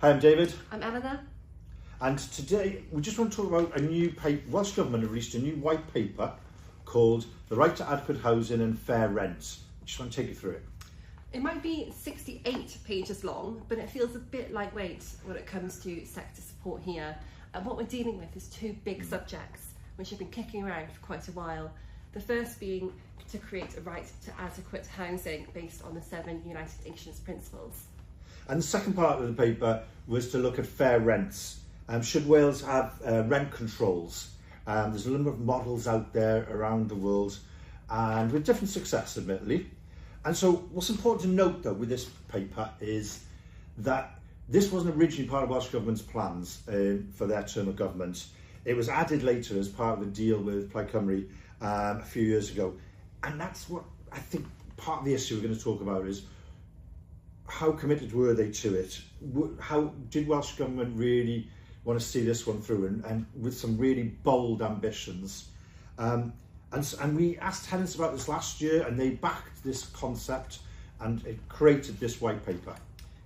Hi, I'm David. I'm Eleanor. And today we just want to talk about a new paper. Welsh Government have released a new white paper called The Right to Adequate Housing and Fair Rents. I just want to take you through it. It might be 68 pages long, but it feels a bit lightweight when it comes to sector support here. And what we're dealing with is two big subjects which have been kicking around for quite a while. The first being to create a right to adequate housing based on the 7 United Nations principles. And the second part of the paper was to look at fair rents. Should Wales have rent controls? There's a number of models out there around the world, and with different success, admittedly. And so what's important to note, though, with this paper is that this wasn't originally part of Welsh Government's plans for their term of government. It was added later as part of a deal with Plaid Cymru a few years ago. And that's what I think part of the issue we're going to talk about is how committed were they to it? How did Welsh Government really want to see this one through, and with some really bold ambitions? And we asked tenants about this last year, and they backed this concept, and it created this white paper.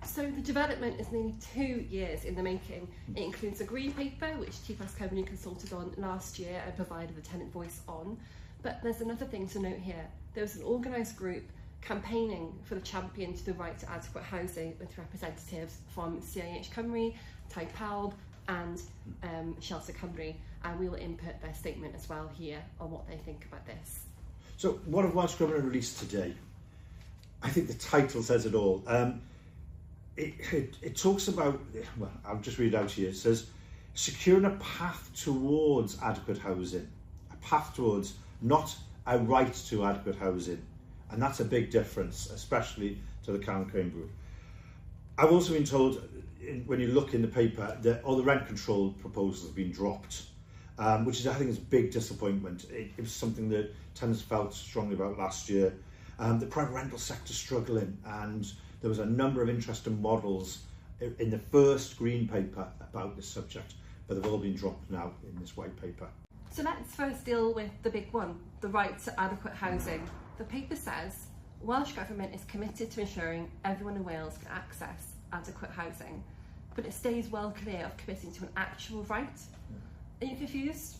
So the development is nearly 2 years in the making. It includes a green paper, which TPAS Cymru consulted on last year and provided the tenant voice on. But there's another thing to note here. There was an organised group campaigning for the champion to the right to adequate housing with representatives from CIH Cymru, Tai Pawb and Shelter Cymru, and we will input their statement as well here on what they think about this. So what have Welsh Government released today? I think the title says it all. It talks about, well, I'll just read it out to you. It says, securing a path towards adequate housing. A path towards, not a right to adequate housing. And that's a big difference, especially to the Cân Crane Group. I've also been told, when you look in the paper, that all the rent control proposals have been dropped, which is, I think, is a big disappointment. It was something that tenants felt strongly about last year. The private rental sector struggling, and there was a number of interesting models in the first green paper about this subject, but they've all been dropped now in this white paper. So let's first deal with the big one, the right to adequate housing. The paper says Welsh Government is committed to ensuring everyone in Wales can access adequate housing, but it stays well clear of committing to an actual right. Are you confused?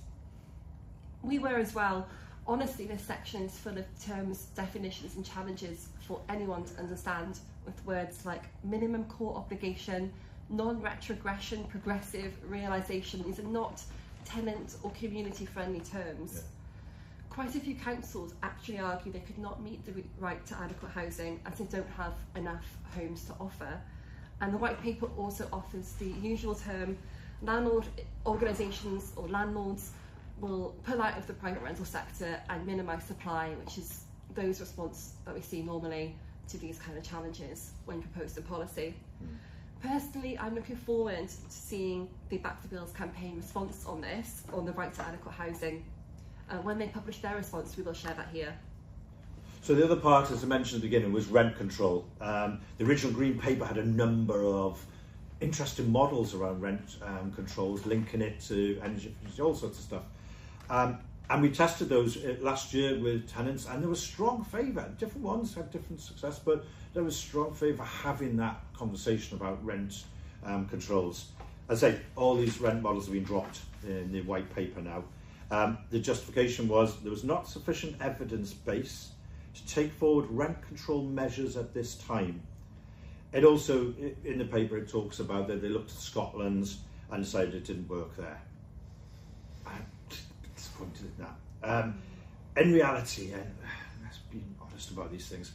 We were as well. Honestly, this section is full of terms, definitions and challenges for anyone to understand, with words like minimum core obligation, non-retrogression, progressive, realisation. These are not tenant or community friendly terms. Yeah. Quite a few councils actually argue they could not meet the right to adequate housing as they don't have enough homes to offer. And the white paper also offers the usual term, landlord organisations or landlords will pull out of the private rental sector and minimise supply, which is those response that we see normally to these kind of challenges when proposed in policy. Personally, I'm looking forward to seeing the Back the Bills campaign response on this, on the right to adequate housing. When they publish their response, we will share that here. So the other part, as I mentioned at the beginning, was rent control. The original green paper had a number of interesting models around rent controls, linking it to energy efficiency, all sorts of stuff. And we tested those last year with tenants, and there was strong favour. Different ones had different success, but there was strong favour having that conversation about rent controls. As I say, all these rent models have been dropped in the white paper now. The justification was there was not sufficient evidence base to take forward rent control measures at this time. It also, in the paper, it talks about that they looked at Scotland's and decided it didn't work there. I'm disappointed at that. In reality, and let's be honest about these things,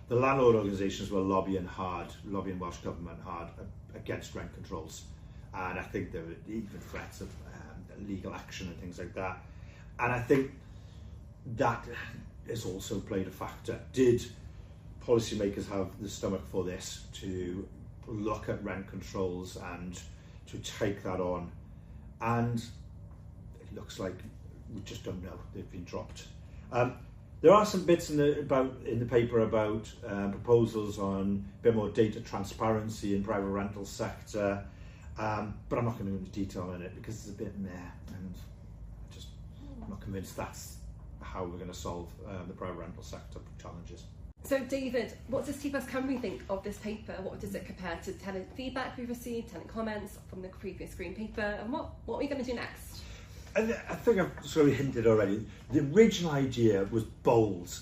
the landlord organisations were lobbying Welsh Government hard against rent controls. And I think there were even threats of legal action and things like that. And I think that has also played a factor. Did policymakers have the stomach for this, to look at rent controls and to take that on? And it looks like we just don't know. They've been dropped. There are some bits in the paper about proposals on a bit more data transparency in private rental sector. But I'm not going to go into detail on it because it's a bit meh, and I'm not convinced that's how we're going to solve the private rental sector challenges. So David, what does TPAS Cymru think of this paper? What does it compare to tenant feedback we've received, tenant comments from the previous green paper, and what are we going to do next? I think I've sort of hinted already. The original idea was bold.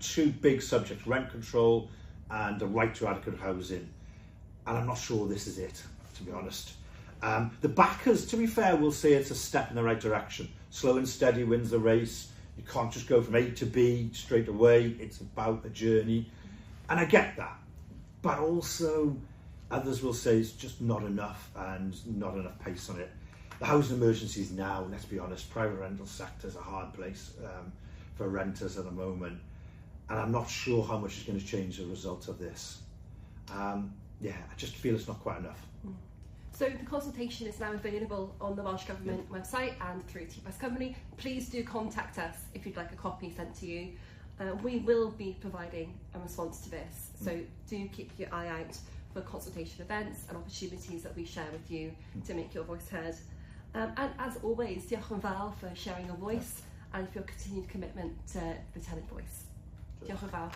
Two big subjects, rent control and the right to adequate housing. And I'm not sure this is it, to be honest. The backers, to be fair, will say it's a step in the right direction. Slow and steady wins the race. You can't just go from A to B straight away. It's about a journey. And I get that. But also, others will say it's just not enough and not enough pace on it. The housing emergency is now, let's be honest, private rental sector is a hard place for renters at the moment. And I'm not sure how much is going to change as a result of this. Yeah, I just feel it's not quite enough. So the consultation is now available on the Welsh Government website and through TPAS Cymru. Please do contact us if you'd like a copy sent to you. We will be providing a response to this, so do keep your eye out for consultation events and opportunities that we share with you to make your voice heard. And as always, diolch yn fawr for sharing your voice and for your continued commitment to the tenant voice. Diolch yn fawr.